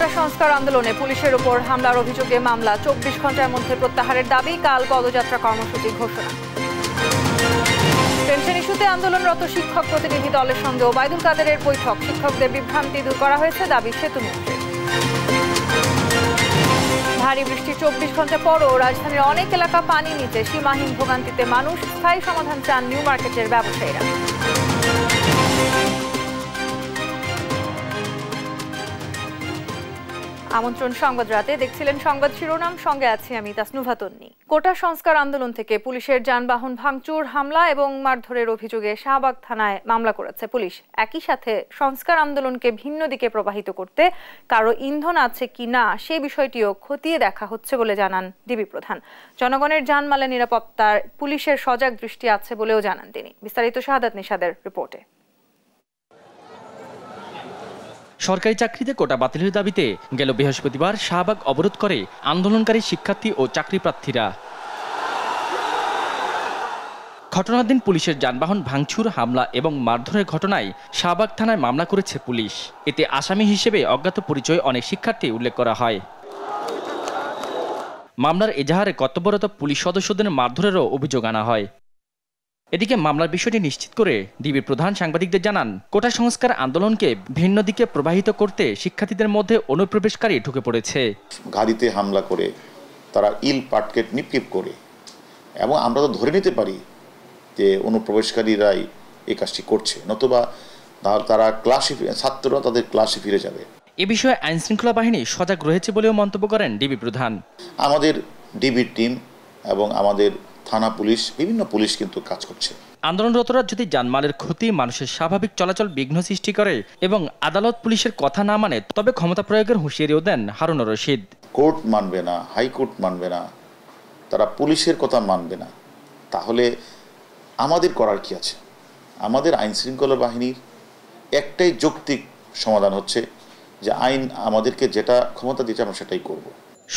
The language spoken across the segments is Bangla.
কোটা সংস্কার আন্দোলনে পুলিশের উপর হামলার অভিযোগে মামলা ২৪ ঘন্টার মধ্যে প্রত্যাহারের দাবি, কাল পদযাত্রা কর্মসূচি ঘোষণা। পেনশন ইস্যুতে আন্দোলনরত শিক্ষক প্রতিনিধি দলের সঙ্গে ওবায়দুল কাদেরের বৈঠক, শিক্ষকদের বিভ্রান্তি দূর করা হয়েছে দাবি সেতুমন্ত্রীর। ভারী বৃষ্টির ২৪ ঘন্টা পরও রাজধানীর অনেক এলাকা পানি নিচে, সীমাহীন ভোগান্তিতে মানুষ, স্থায়ী সমাধান চান নিউ মার্কেটের ব্যবসায়ীরা। আমন্ত্রণ সংবাদ রাতে, দেখছিলেন সংবাদ শিরোনাম, সঙ্গে আছি আমি তাসনুভা তন্নি। কোটা সংস্কার আন্দোলন থেকে পুলিশের যানবাহন ভাঙচুর, হামলা এবং মারধরের অভিযোগে শাহবাগ থানায় মামলা করেছে পুলিশ। একই সাথে সংস্কার আন্দোলনকে ভিন্ন দিকে প্রবাহিত করতে কারো ইন্ধন আছে কি না সে বিষয়টিও খতিয়ে দেখা হচ্ছে বলে জানান ডিবি প্রধান। জনগণের জানমালের নিরাপত্তার পুলিশের সজাগ দৃষ্টি আছে বলেও জানান তিনি। বিস্তারিত শাহাদাত নিশাদের রিপোর্টে। সরকারি চাকরিতে কোটা বাতিলের দাবিতে গেল বৃহস্পতিবার শাহবাগ অবরোধ করে আন্দোলনকারী শিক্ষার্থী ও চাকরি প্রার্থীরা। ঘটনার দিন পুলিশের যানবাহন ভাঙচুর, হামলা এবং মারধরের ঘটনায় শাহবাগ থানায় মামলা করেছে পুলিশ। এতে আসামি হিসেবে অজ্ঞাত পরিচয় অনেক শিক্ষার্থী উল্লেখ করা হয়। মামলার এজাহারে কর্তব্যরত পুলিশ সদস্যদের মারধরেরও অভিযোগ আনা হয়। এদিকে মামলার বিষয়টি নিশ্চিত করে ডিবি প্রধান সাংবাদিকদের জানান, কোটা সংস্কার আন্দোলনকে ভিন্ন দিকে প্রবাহিত করতে শিক্ষার্থীদের মধ্যে অনুপ্রবেশকারী ঢুকে পড়েছে। গাড়িতে হামলা করে তারা ইল পাটকেট নিক্ষেপ করে, এবং আমরা তো ধরে নিতে পারি যে অনুপ্রবেশকারীরাই এই কাজটি করছে, নতুবা তারা ছাত্ররা তাদের ক্লাসে ফিরে যাবে। এ বিষয়ে আইন শৃঙ্খলা বাহিনী সজাগ রয়েছে বলেও মন্তব্য করেন ডিবি প্রধান। আমাদের ডিবির টিম এবং আমাদের থানা পুলিশ, বিভিন্ন পুলিশ কিন্তু কাজ করছে। আন্দোলনরতরা যদি জানমালের ক্ষতি, মানুষের স্বাভাবিক চলাচল বিঘ্ন সৃষ্টি করে এবং আদালত পুলিশের কথা না মানে, তবে ক্ষমতা প্রয়োগের হুঁশিয়ারিও দেন হারুনুর রশিদ। কোর্ট মানবে না, হাইকোর্ট মানবে না, তারা পুলিশের কথা মানবে না, তাহলে আমাদের করার কি আছে? আমাদের আইন শৃঙ্খলা বাহিনীর একটাই যৌক্তিক সমাধান হচ্ছে যে আইন আমাদেরকে যেটা ক্ষমতা দিচ্ছে আমরা সেটাই করব।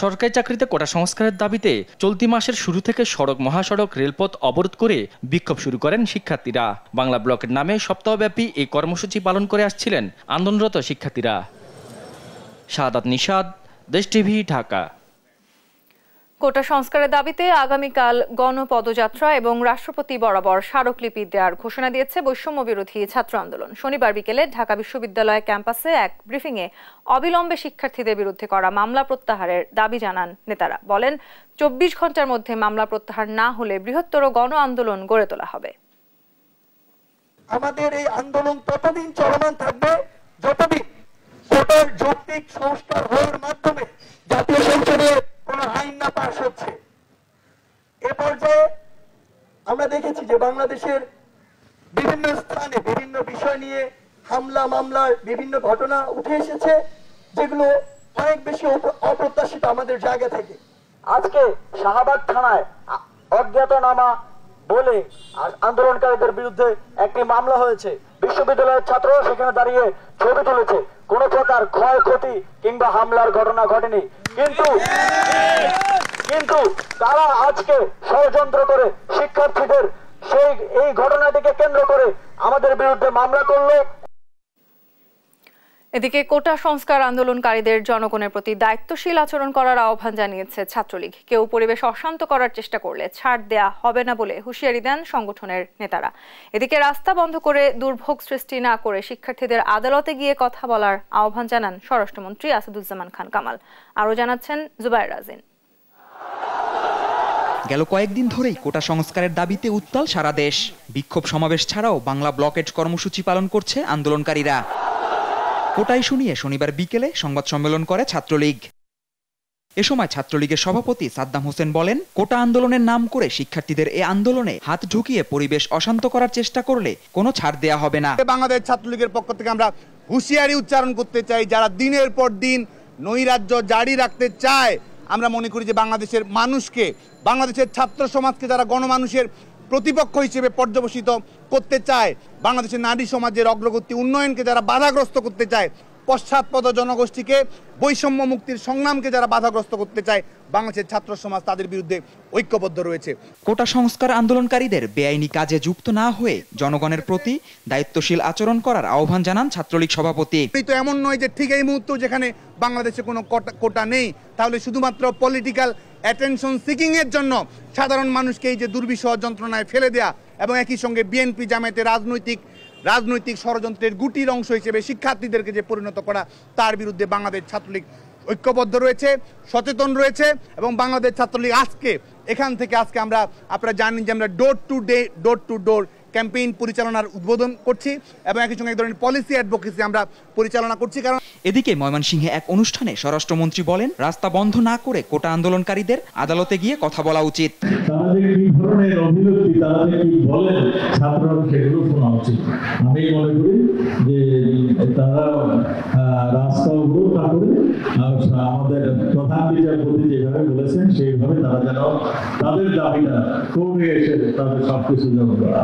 সরকারি চাকরিতে কোটা সংস্কারের দাবিতে চলতি মাসের শুরু থেকে সড়ক, মহাসড়ক, রেলপথ অবরোধ করে বিক্ষোভ শুরু করেন শিক্ষার্থীরা। বাংলা ব্লকের নামে সপ্তাহব্যাপী এই কর্মসূচি পালন করে আসছিলেন আন্দোলনরত শিক্ষার্থীরা। শাহাদাত নিশাদ, দেশ টিভি, ঢাকা। কোটা সংস্কারের দাবিতে আগামীকাল গণপদযাত্রা এবং রাষ্ট্রপতি বরাবর স্মারকলিপি দেওয়ার ঘোষণা দিয়েছে বৈষম্য বিরোধী ছাত্র আন্দোলন। শনিবার বিকেলে ঢাকা বিশ্ববিদ্যালয় ক্যাম্পাসে এক ব্রিফিংয়ে অবিলম্বে শিক্ষার্থীদের বিরুদ্ধে করা মামলা প্রত্যাহারের দাবি জানান নেতারা। বলেন, ২৪ ঘন্টার মধ্যে মামলা প্রত্যাহার না হলে বৃহত্তর গণ আন্দোলন গড়ে তোলা হবে। আমাদের এই আন্দোলন ততদিন চলমান থাকবে যতদিন কোটার যৌক্তিক সংস্কার হওয়ার মাধ্যমে জাতীয় সংসদে কোনো আইন না পাস হচ্ছে। এ পর্যায়ে আমরা দেখেছি যে বাংলাদেশের বিভিন্ন স্থানে বিভিন্ন বিষয় নিয়ে হামলা, মামলার বিভিন্ন ঘটনা উঠে এসেছে, যেগুলো অনেক বেশি অপ্রত্যাশিত আমাদের জায়গা থেকে। আজকে শাহবাগ থানায় অজ্ঞাতনামা বলে আন্দোলনকারীদের বিরুদ্ধে একটি মামলা হয়েছে। বিশ্ববিদ্যালয়ের ছাত্ররা সেখানে দাঁড়িয়ে ছবি তুলেছে। কোনো প্রকার ক্ষয়ক্ষতি কিংবা হামলার ঘটনা ঘটেনি, কিন্তু তারা আজকে ষড়যন্ত্র করে শিক্ষার্থীদের এই ঘটনাটিকে কেন্দ্র করে আমাদের বিরুদ্ধে মামলা করলো। এদিকে কোটা সংস্কার আন্দোলনকারীদের জনগণের প্রতি দায়িত্বশীল আচরণ করার আহ্বান জানিয়েছে ছাত্রলীগ। কেউ পরিবেশ অশান্ত করার চেষ্টা করলে ছাড় দেয়া হবে না বলে হুঁশিয়ারি দেন সংগঠনের নেতারা। এদিকে রাস্তা বন্ধ করে দুর্ভোগ সৃষ্টি না করে শিক্ষার্থীদের আদালতে গিয়ে কথা বলার আহ্বান জানান স্বরাষ্ট্রমন্ত্রী আসাদুজ্জামান খান কামাল। আরও জানাচ্ছেন জুবায়ের রাজিন। গেল কয়েকদিন ধরেই কোটা সংস্কারের দাবিতে উত্তাল সারা দেশ। বিক্ষোভ সমাবেশ ছাড়াও বাংলা ব্লকেট কর্মসূচি পালন করছে আন্দোলনকারীরা। কোটা ইস্যু নিয়ে শনিবার বিকেলে সংবাদ সম্মেলন করে ছাত্রলীগ। এ সময় ছাত্রলীগের সভাপতি সাদ্দাম হোসেন বলেন, কোটা আন্দোলনের নাম করে শিক্ষার্থীদের এই আন্দোলনে হাত ঢুকিয়ে পরিবেশ অশান্ত করার চেষ্টা করলে কোনো ছাড় দেয়া হবে না। বাংলাদেশ ছাত্রলীগের পক্ষ থেকে আমরা হুঁশিয়ারি উচ্চারণ করতে চাই, যারা দিনের পর দিন নৈরাজ্য জারি রাখতে চায়, আমরা মনে করি যে বাংলাদেশের মানুষকে, বাংলাদেশের ছাত্র সমাজকে যারা গণমানুষের প্রতিপক্ষ হিসেবে পর্যবসিত করতে চায়, বাংলাদেশের নারী সমাজের অগ্রগতি উন্নয়নকে যারা বাধাগ্রস্ত করতে চায়, পশ্চাৎপদ জনগোষ্ঠীকে, বৈষম্য মুক্তির সংগ্রামকে যারা বাধাগ্রস্ত করতে চায়, বাংলাদেশের ছাত্র সমাজ তাদের বিরুদ্ধে ঐক্যবদ্ধ রয়েছে। কোটা সংস্কার আন্দোলনকারীদের বেআইনি কাজে যুক্ত না হয়ে জনগণের প্রতি দায়িত্বশীল আচরণ করার আহ্বান জানান ছাত্রলীগ সভাপতি। তো এমন নয় যে ঠিক এই মুহূর্তে যেখানে বাংলাদেশে কোনো কোটা নেই, তাহলে শুধুমাত্র পলিটিক্যাল অ্যাটেনশন সিকিং এর জন্য সাধারণ মানুষকে এই যে দুর্বিষহ যন্ত্রণায় ফেলে দেয়া এবং একই সঙ্গে বিএনপি জামায়াতের রাজনৈতিক ষড়যন্ত্রের গুটির অংশ হিসেবে শিক্ষার্থীদেরকে যে পরিণত করা, তার বিরুদ্ধে বাংলাদেশ ছাত্রলীগ ঐক্যবদ্ধ রয়েছে, সচেতন রয়েছে। এবং বাংলাদেশ ছাত্রলীগ এখান থেকে আমরা আপনারা জানেন যে আমরা ডোর টু ডোর ক্যাম্পেইন পরিচালনার উদ্বোধন করছি এবং একই সঙ্গে এক ধরনের পলিসি অ্যাডভোকেসি আমরা পরিচালনা করছি। কারণ এদিকে ময়মনসিংহে এক অনুষ্ঠানে স্বরাষ্ট্রমন্ত্রী বলেন, রাস্তা বন্ধ না করে কোটা আন্দোলনকারীদের আদালতে গিয়ে কথা বলা উচিত। তারা যে কি ধরনের অভিব্যক্তি, তারা যে কি বলেন, ছাত্ররা সেগুলো শোনা উচিত। আমি মনে করি যে তারা রাস্তা অবরোধ না করে আমাদের প্রধান বিচারপতি যেভাবে বলেছেন সেইভাবে তারা যেন তাদের দাবিটা কোর্টে এসে তাদের সবকিছু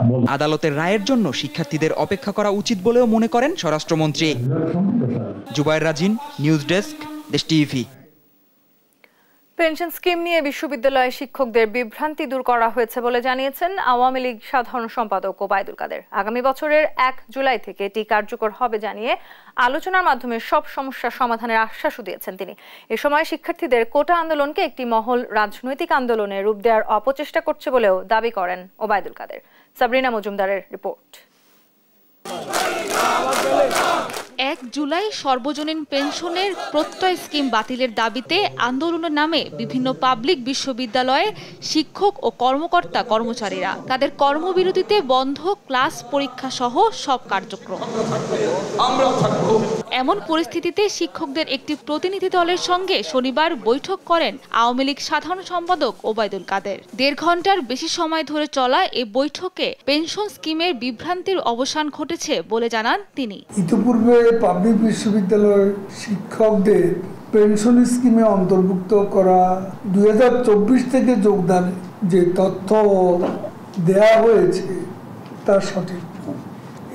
বলে। আদালতের রায়ের জন্য শিক্ষার্থীদের অপেক্ষা করা উচিত বলেও মনে করেন স্বরাষ্ট্রমন্ত্রী। জুবায়ের রাজিন, নিউজ ডেস্ক, দেশ টিভি। পেনশন স্কিম নিয়ে বিশ্ববিদ্যালয়ে শিক্ষকদের বিভ্রান্তি দূর করা হয়েছে বলে জানিয়েছেন আওয়ামী লীগ সাধারণ সম্পাদক ওবায়দুল কাদের। আগামী বছরের 1 জুলাই থেকে এটি কার্যকর হবে জানিয়ে আলোচনার মাধ্যমে সব সমস্যার সমাধানের আশ্বাসও দিয়েছেন তিনি। এ সময় শিক্ষার্থীদের কোটা আন্দোলনকে একটি মহল রাজনৈতিক আন্দোলনে রূপ দেওয়ার অপচেষ্টা করছে বলেও দাবি করেন ওবায়দুল কাদের। সাবরিনা মজুমদারের রিপোর্ট। 1 জুলাই সর্বজনীন পেনশনের প্রত্যয় স্কিম বাতিলের দাবিতে আন্দোলনের নামে বিভিন্ন পাবলিক বিশ্ববিদ্যালয়ে শিক্ষক ও কর্মকর্তা কর্মচারীরা তাদের কর্মবিরতিতে বন্ধ ক্লাস পরীক্ষা সহ সব কার্যক্রম। এমন পরিস্থিতিতে শিক্ষকদের একটি প্রতিনিধি দলের সঙ্গে শনিবার বৈঠক করেন আওয়ামী লীগ সাধারণ সম্পাদক ওবায়দুল কাদের। 1.5 ঘন্টার বেশি সময় ধরে চলা এই বৈঠকে পেনশন স্কিমের বিভ্রান্তির অবসান ঘটেছে বলে জানান তিনি। ইতিপূর্বে পাবলিক বিশ্ববিদ্যালয়ের শিক্ষকদের পেনশন স্কিমে অন্তর্ভুক্ত করা 2024 থেকে যোগদানে যে তথ্য দেয়া হয়েছে তা সঠিক,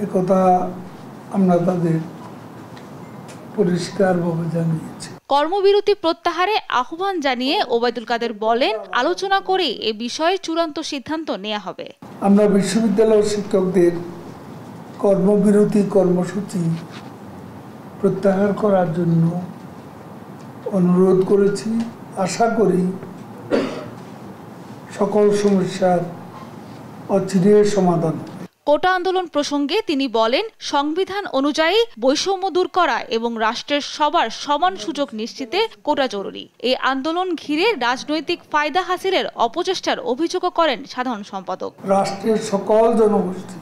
একথা আমরা তাদের পরিষ্কারভাবে জানিয়েছি। কর্মবিরতি প্রত্যাহারে আহ্বান জানিয়ে ওবায়দুল কাদের বলেন, আলোচনা করে এ বিষয়ে চূড়ান্ত সিদ্ধান্ত নেওয়া হবে। আমরা বিশ্ববিদ্যালয়ের শিক্ষকদের কর্মবিরতি কর্মসূচি প্রত্যাহার করার জন্য অনুরোধ করেছি। আশা করি সকল সমস্যার অচিরে সমাধান। কোটা আন্দোলন প্রসঙ্গে তিনি বলেন, সংবিধান অনুযায়ী বৈষম্য দূর করা এবং রাষ্ট্রের সবার সমান সুযোগ নিশ্চিতে কোটা জরুরি। এই আন্দোলন ঘিরে রাজনৈতিক ফায়দা হাসিলের অপচেষ্টার অভিযোগও করেন সাধারণ সম্পাদক। রাষ্ট্রের সকল জনগোষ্ঠী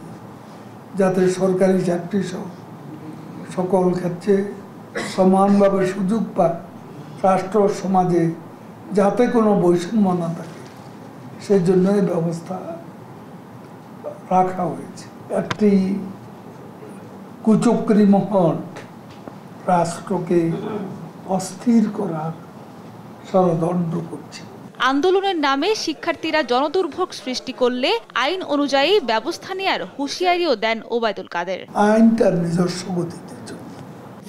যাতে সরকারি চাকরি সহ সকল ক্ষেত্রে সমানভাবে সুযোগ পায়, রাষ্ট্র সমাজে যাতে কোনো বৈষম্য না থাকে, সেজন্য এই ব্যবস্থা রাখা হয়েছে। একটি কুচক্রী মহল রাষ্ট্রকে অস্থির করার ষড়যন্ত্র করছে। আন্দোলনের নামে শিক্ষার্থীরা জনদুর্ভোগ সৃষ্টি করলে আইন অনুযায়ী ব্যবস্থা নেওয়ার হুঁশিয়ারিও দেন ওবায়দুল কাদের। আইন তার নিজস্ব গতিতে চলবে।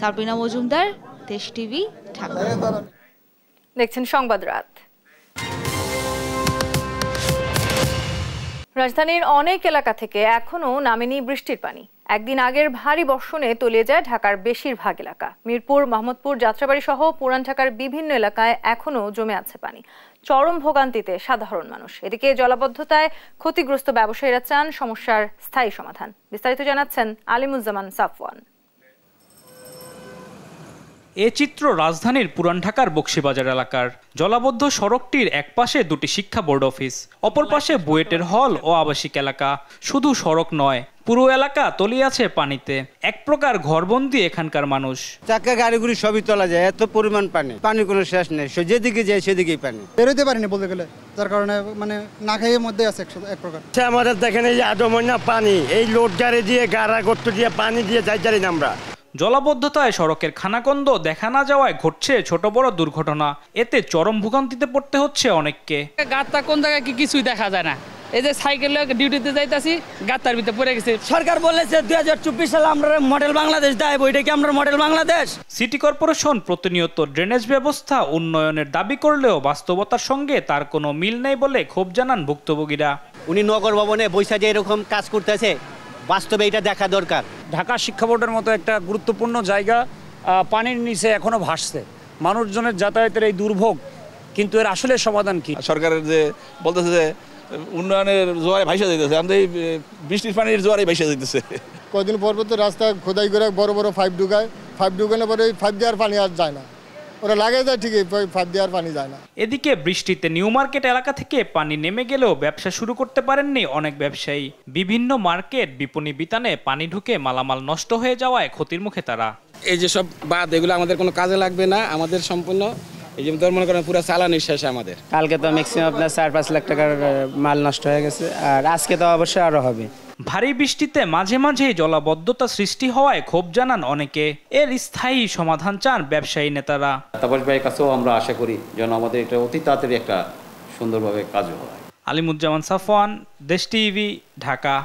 সাবরিনা মজুমদার, দেশ টিভি, ঢাকা। দেখছেন সংবাদ রাত। রাজধানীর অনেক এলাকা থেকে এখনো নামেনি বৃষ্টির পানি। একদিন আগের ভারী বর্ষণে তলিয়ে যায় ঢাকার বেশিরভাগ এলাকা। মিরপুর, মোহাম্মদপুর, যাত্রাবাড়ি সহ পুরান ঢাকার বিভিন্ন এলাকায় এখনো জমে আছে পানি। চরম ভোগান্তিতে সাধারণ মানুষ। এদিকে জলাবদ্ধতায় ক্ষতিগ্রস্ত ব্যবসায়ীরা চান সমস্যার স্থায়ী সমাধান। বিস্তারিত জানাচ্ছেন আলিমুজ্জামান সাফওয়ান। এ চিত্র রাজধানীর পুরান ঢাকার বকশীবাজার এলাকার। জলাবদ্ধ সড়কটির এক পাশে দুটি শিক্ষা বোর্ড অফিস, অপর পাশে বুয়েটের হল ও আবাসিক এলাকা। শুধু সড়ক নয়, পুরো এলাকা তলিয়ে আছে পানিতে। এক প্রকার ঘরবন্দি এখানকার মানুষ। চাকা গাড়িগুলি সবই তোলা যায়, এত পরিমাণ পানি, পানি কোনো শেষ নেই। যেদিকে যায় সেদিকেই পানি, বেরোতে পারিনি বলতে গেলে, যার কারণে মানে না খাইয়ের মধ্যে আছে এক প্রকার। আমাদের দেখেন এই আদমনা পানি, এই লোড গাড়ি দিয়ে গাড়া গর্ত দিয়ে পানি দিয়ে যাই জানি আমরা। জলাবদ্ধতায় সড়কের খানাখন্দ দেখা না যাওয়ায় ঘটছে ছোট বড় দুর্ঘটনা। এতে চরম ভোগান্তিতে পড়তে হচ্ছে অনেককে। গাছটা কোন জায়গায় কিছুই দেখা যায় না, এই যে সাইকেল ডিউটিতে যাইতাছি গাতার ভিতরে পড়ে গেছে। সরকার বলেছে 2024 সালে আমরা মডেল বাংলাদেশ দেব, ওইটা কি আমরা মডেল বাংলাদেশ? সিটি কর্পোরেশন প্রতিনিয়ত ড্রেনেজ ব্যবস্থা উন্নয়নের দাবি করলেও বাস্তবতার সঙ্গে তার কোনো মিল নেই বলে ক্ষোভ জানান ভুক্তভোগীরা। উনি নগর ভবনে বৈশা যে এরকম কাজ করতেছে, বাস্তবে এটা দেখা দরকার। ঢাকা শিক্ষা বোর্ডের মতো একটা গুরুত্বপূর্ণ জায়গা পানির নিচে এখনো ভাসছে, মানুষজনের যাতায়াতের এই দুর্ভোগ, কিন্তু এর আসলে সমাধান কি? সরকারের যে বলতেছে যে উন্নয়নের জোয়ারে ভাইসা যাইতেছে, আমাদের এই বৃষ্টির পানির জোয়ারে ভাইসা যাইতেছে। কদিন পর তো রাস্তা খোদাই করে বড় বড় পাইপ ঢুকায়, পাইপ ঢুকানোর পরে পাইপ দেওয়ার পানি আর যায় না, ওরা লাগে যায় ঠিকই, পাইপ দেওয়ার পানি যায় না। এদিকে বৃষ্টিতে নিউ মার্কেট এলাকা থেকে পানি নেমে গেলেও ব্যবসা শুরু করতে পারেননি অনেক ব্যবসায়ী। বিভিন্ন মার্কেট বিপণী বিতানে পানি ঢুকে মালামাল নষ্ট হয়ে যাওয়ায় ক্ষতির মুখে তারা। এই যে সব বাদ, এগুলো আমাদের কোনো কাজে লাগবে না, আমাদের সম্পূর্ণ এই যে মনে করেন পুরো চালানি শেষ আমাদের। কালকে তো ম্যাক্সিমাম আপনার 4-5 লাখ টাকার মাল নষ্ট হয়ে গেছে, আর আজকে তো অবশ্যই আরো হবে। ভারী বৃষ্টিতে মাঝে মাঝে জলাবদ্ধতা সৃষ্টি হওয়ায় ক্ষোভ জানান অনেকে। এর স্থায়ী সমাধান চান ব্যবসায়ী নেতারা। তাপস ভাইয়ের কাছেও আমরা আশা করি যেন আমাদের এটা অতি তাড়াতাড়ি একটা সুন্দরভাবে কাজ হয়। আলিমুজ্জামান সাফওয়ান, দেশ টিভি, ঢাকা।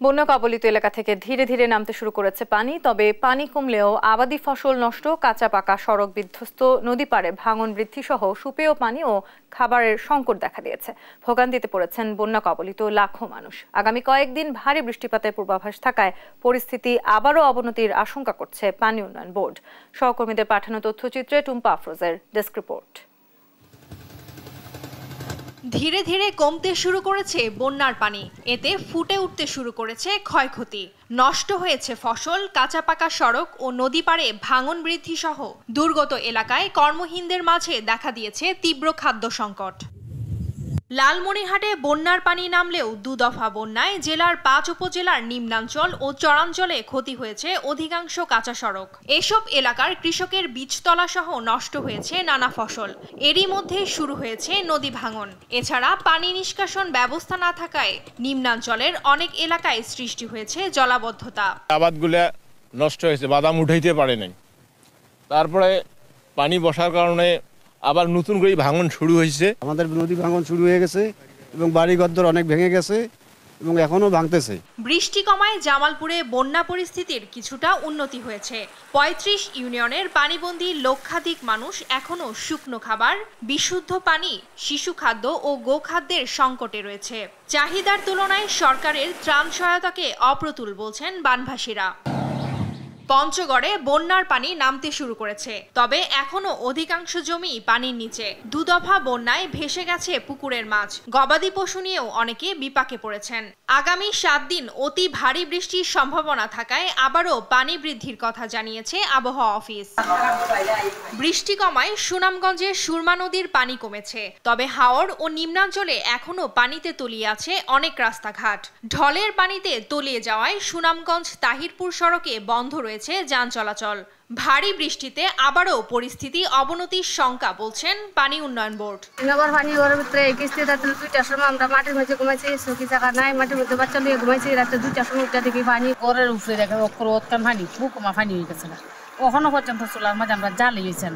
বন্যা কবলিত এলাকা থেকে ধীরে ধীরে নামতে শুরু করেছে পানি, তবে পানি কমলেও আবাদি ফসল নষ্ট, কাঁচা পাকা সড়ক বিধ্বস্ত, নদী পাড়ে ভাঙন বৃদ্ধি সহ সুপেয় পানি ও খাবারের সংকট দেখা দিয়েছে। ভোগান্তিতে পড়েছেন বন্যা কবলিত লাখো মানুষ। আগামী কয়েকদিন ভারী বৃষ্টিপাতের পূর্বাভাস থাকায় পরিস্থিতি আবারও অবনতির আশঙ্কা করছে পানি উন্নয়ন বোর্ড। সহকর্মীদের পাঠানো তথ্যচিত্রে টুম্পা আফরোজের ডেস্ক রিপোর্ট। ধীরে ধীরে কমতে শুরু করেছে বন্যার পানি, এতে ফুটে উঠতে শুরু করেছে ক্ষয়ক্ষতি। নষ্ট হয়েছে ফসল, কাঁচা পাকা সড়ক ও নদী পাড়ে ভাঙন বৃদ্ধি সহ দুর্গত এলাকায় কর্মহীনদের মাঝে দেখা দিয়েছে তীব্র খাদ্য সংকট। লালমনিরহাটে বন্যার পানি নামলেও দুদফা বন্যায় জেলার 5 উপজেলার নিম্নাঞ্চল ও চরাঞ্চলে ক্ষতি হয়েছে অধিকাংশ কাঁচা সড়ক। এসব এলাকার কৃষকের বীজতলা সহ নষ্ট হয়েছে নানা ফসল। এরই মধ্যে শুরু হয়েছে নদী ভাঙন। এছাড়া পানি নিষ্কাশন ব্যবস্থা না থাকায় নিম্নাঞ্চলের অনেক এলাকায় সৃষ্টি হয়েছে জলাবদ্ধতা। আবাদগুলো নষ্ট হয়েছে, বাদাম উঠাইতে পারে নাই, তারপরে পানি বসার কারণে আবার নতুন করে ভাঙন শুরু হয়েছে। আমাদের নদী ভাঙন শুরু হয়ে গেছে এবং বাড়িঘর অনেক ভেঙে গেছে এবং এখনো ভাঙতেছে। বৃষ্টি কমায় জামালপুরে বন্যা পরিস্থিতির কিছুটা উন্নতি হয়েছে। 35 ইউনিয়নের পানিবন্দী লক্ষাধিক মানুষ এখনো শুকনো খাবার, বিশুদ্ধ পানি, শিশু খাদ্য ও গোখাদ্যের সংকটে রয়েছে। চাহিদার তুলনায় সরকারের ত্রাণ সহায়তাকে অপ্রতুল বলছেন বানভাসীরা। পঞ্চগড়ে বন্যার পানি নামতে শুরু করেছে, তবে এখনো অধিকাংশ জমি পানির নিচে। দুদফা বন্যায় ভেসে গেছে পুকুরের মাছ। গবাদি পশু নিয়েও অনেকে বিপাকে পড়েছেন। আগামী 7 দিন অতি ভারী বৃষ্টির সম্ভাবনা থাকায় আবারও পানি বৃদ্ধির কথা জানিয়েছে আবহাওয়া অফিস। বৃষ্টি কমায় সুনামগঞ্জে সুরমা নদীর পানি কমেছে, তবে হাওর ও নিম্নাঞ্চলে এখনো পানিতে তলিয়ে আছে অনেক রাস্তাঘাট। ঢলের পানিতে তলিয়ে যাওয়ায় সুনামগঞ্জ তাহিরপুর সড়কে বন্ধ রয়েছে যান চলাচল। ভারী বৃষ্টিতে আবারও পরিস্থিতি অবনতির শঙ্কা বলছেন পানি উন্নয়ন বোর্ড। পানি ঘরের ভিতরে কিস্তিতে 2টার সময় আমরা মাটির মধ্যে ঘুমাইছি, সুখী জায়গা নাই, মাটির মধ্যে বাচ্চা নিয়ে ঘুমাইছি। রাতে 2টার সময় উঠে দেখি পানি ঘরের উপরে দেখে অক্কান পানি, বুকমা পানি হয়ে গেছে। ওখানে পর্যন্ত চুলার মাঝে আমরা জ্বালিয়ে গেছেন।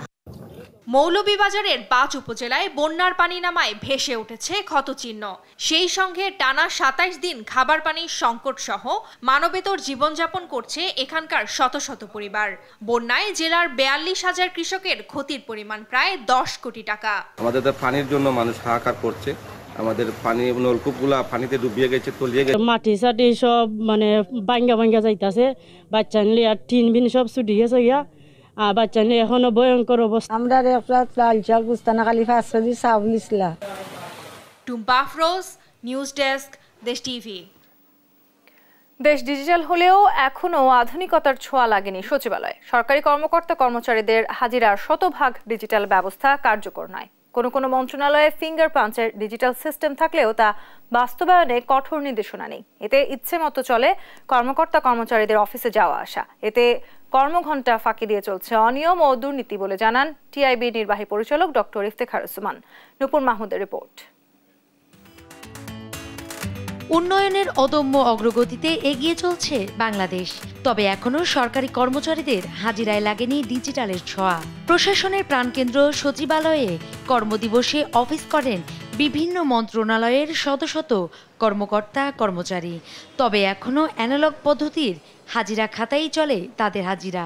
মৌলভীবাজারের 5 উপজেলায় বন্যার পানি নামায় ভেসে উঠেছে ক্ষতচিহ্ন। সেই সঙ্গে টানা 27 দিন খাবার পানির সংকট সহ মানবেতর জীবনযাপন করছে এখানকার শত শত পরিবার। বন্যায় জেলার 42,000 কৃষকের ক্ষতির পরিমাণ প্রায় 10 কোটি টাকা। আমাদের তো পানির জন্য মানুষ হাহাকার করছে। আমাদের পানি নলকূপগুলা পানিতে ডুবিয়ে গেছে, তলিয়ে গেছে। মাটি সাটি সব মানে ভাঙ্গা যাইতাছে, বাচ্চা নিলে আর টিন বিন সব ছুটি গেছে গিয়া। বাচ্চা নিয়ে এখনো ভয়ঙ্কর অবস্থা। আমরা টুম্পা আফরোজ, নিউজ ডেস্ক, দেশ টিভি। দেশ ডিজিটাল হলেও এখনও আধুনিকতার ছোঁয়া লাগেনি সচিবালয়ে। সরকারি কর্মকর্তা কর্মচারীদের হাজিরার 100% ডিজিটাল ব্যবস্থা কার্যকর নয়। কোনো মন্ত্রণালয়ে ফিঙ্গার পাঞ্চের ডিজিটাল সিস্টেম থাকলেও তা বাস্তবায়নে কঠোর নির্দেশনা নেই। এতে ইচ্ছে মতো চলে কর্মকর্তা কর্মচারীদের অফিসে যাওয়া আসা। এতে কর্মঘণ্টা ফাঁকি দিয়ে চলছে অনিয়ম ও দুর্নীতি বলে জানান টিআইবি নির্বাহী পরিচালক ডক্টর ইফতেখারুজ্জামান। নূপুর মাহমুদের রিপোর্ট। উন্নয়নের অদম্য অগ্রগতিতে এগিয়ে চলছে বাংলাদেশ, তবে এখনও সরকারি কর্মচারীদের হাজিরায় লাগেনি ডিজিটালের ছোঁয়া। প্রশাসনের প্রাণকেন্দ্র সচিবালয়ে কর্মদিবসে অফিস করেন বিভিন্ন মন্ত্রণালয়ের শত শত কর্মকর্তা কর্মচারী, তবে এখনো অ্যানালগ পদ্ধতির হাজিরা খাতাই চলে তাদের হাজিরা।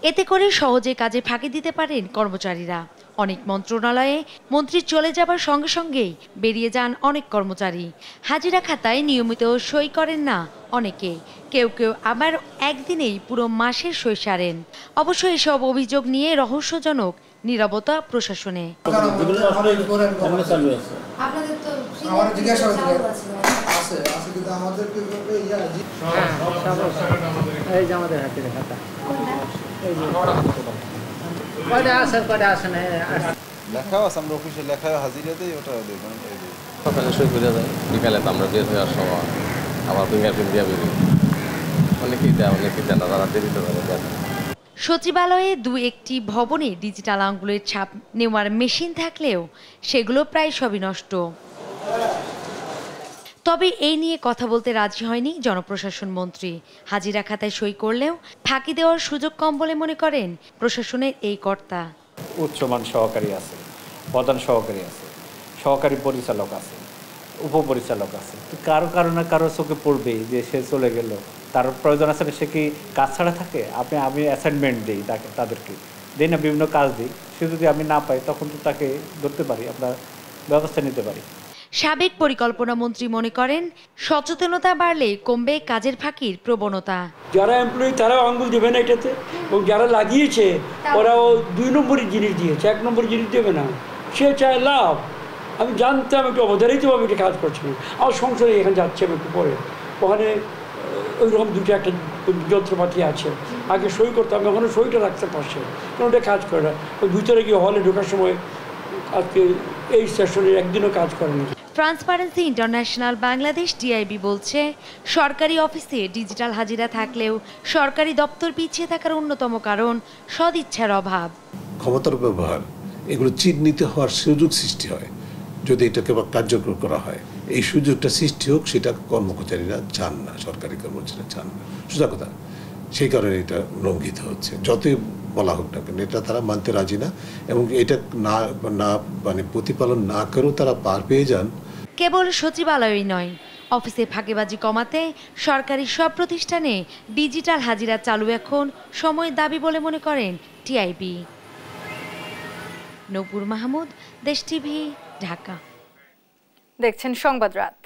এতে করে সহজে কাজে ফাঁকি দিতে পারেন কর্মচারীরা। অনেক মন্ত্রণালয়ে মন্ত্রী চলে যাবার সঙ্গে সঙ্গেই বেরিয়ে যান অনেক কর্মচারী। হাজিরা খাতায় নিয়মিত সই করেন না অনেকে, কেউ কেউ আবার একদিনেই পুরো মাসের সই সারেন। অবশ্য এসব অভিযোগ নিয়ে রহস্যজনক নীরবতা প্রশাসনে। সকালে সই করে যায়, বিকালে আমরা বের হয়ে আসার সময় আবার ফিঙ্গারপ্রিন্ট দিয়ে বেরোই। অনেকেই দেয়, অনেকেই দেয় না, তারা দেরিতে দেয়। সচিবালয়ে দু একটি ভবনে ডিজিটাল আঙ্গুলের ছাপ নেওয়ার মেশিন থাকলেও সেগুলো প্রায় সবই নষ্ট। তবে এই নিয়ে কথা বলতে রাজি হয়নি জনপ্রশাসন মন্ত্রী। হাজিরা খাতায় সই করলেও ফাঁকি দেওয়ার সুযোগ কম বলে মনে করেন প্রশাসনের এই কর্তা। উচ্চমান সহকারী আছে, প্রধান সহকারী আছে, সহকারী পরিচালক আছে, উপপরিচালক আছে। কারো কারণে কারো চোখে পড়বে যে সে চলে গেল, তার প্রয়োজন আছে না, সে কি কাজ ছাড়া থাকে? আমি অ্যাসাইনমেন্ট দিই তাদেরকে, দিই না, বিভিন্ন কাজ দিই। সে যদি আমি না পাই তখন তো তাকে ধরতে পারি, আমরা ব্যবস্থা নিতে পারি। সাবেক পরিকল্পনা মন্ত্রী মনে করেন সচেতনতা বাড়লে কমবে কাজের ফাঁকির প্রবণতা। যারা এমপ্লয়ি তারাও আঙ্গুল দেবে না এটাতে, এবং যারা লাগিয়েছে ওরাও 2 নম্বরের জিনিস দিয়েছে, 1 নম্বরের জিনিস দেবে না। সে চায় লাভ। আমি জানতাম একটু অবধারিতভাবে এটা কাজ করছি না, আমার সংসারে এখানে যাচ্ছে আমি একটু পরে, ওখানে ওইরকম দুটো একটা যন্ত্রপাতি আছে, আগে সই করতাম, ওখানে সইটা রাখতে পারছে, কারণ ওটা কাজ করে না। ওই ভিতরে গিয়ে হলে ঢোকার সময় আজকে এই সেশনে একদিনও কাজ করেনি। ট্রান্সপারেন্সি ইন্টারন্যাশনাল বাংলাদেশ টিআইবি বলছে, সরকারি অফিসে ডিজিটাল হাজিরা থাকলেও সরকারি দপ্তর পিছিয়ে থাকার অন্যতম কারণ সদিচ্ছার অভাব। ক্ষমতার ব্যবহার, এগুলো চিহ্নিত হওয়ার সুযোগ সৃষ্টি হয় যদি এটাকে কার্যকর করা হয়। এই সুযোগটা সৃষ্টি হোক, সেটা কর্মচারীরা চান না, সরকারি কর্মচারীরা চান না, সোজা কথা। সেই কারণে এটা লঙ্ঘিত হচ্ছে। যতই বলা হোক না কেন, এটা তারা মানতে রাজি না, এবং এটা না মানে প্রতিপালন না করেও তারা পার পেয়ে যান। কেবল সচিবালয়ই নয়, অফিসে ফাঁকিবাজি কমাতে সরকারি সব প্রতিষ্ঠানে ডিজিটাল হাজিরা চালু এখন সময়ের দাবি বলে মনে করেন টিআইবি। নূপুর মাহমুদ, দেশ টিভি, ঢাকা। দেখছেন সংবাদ রাত।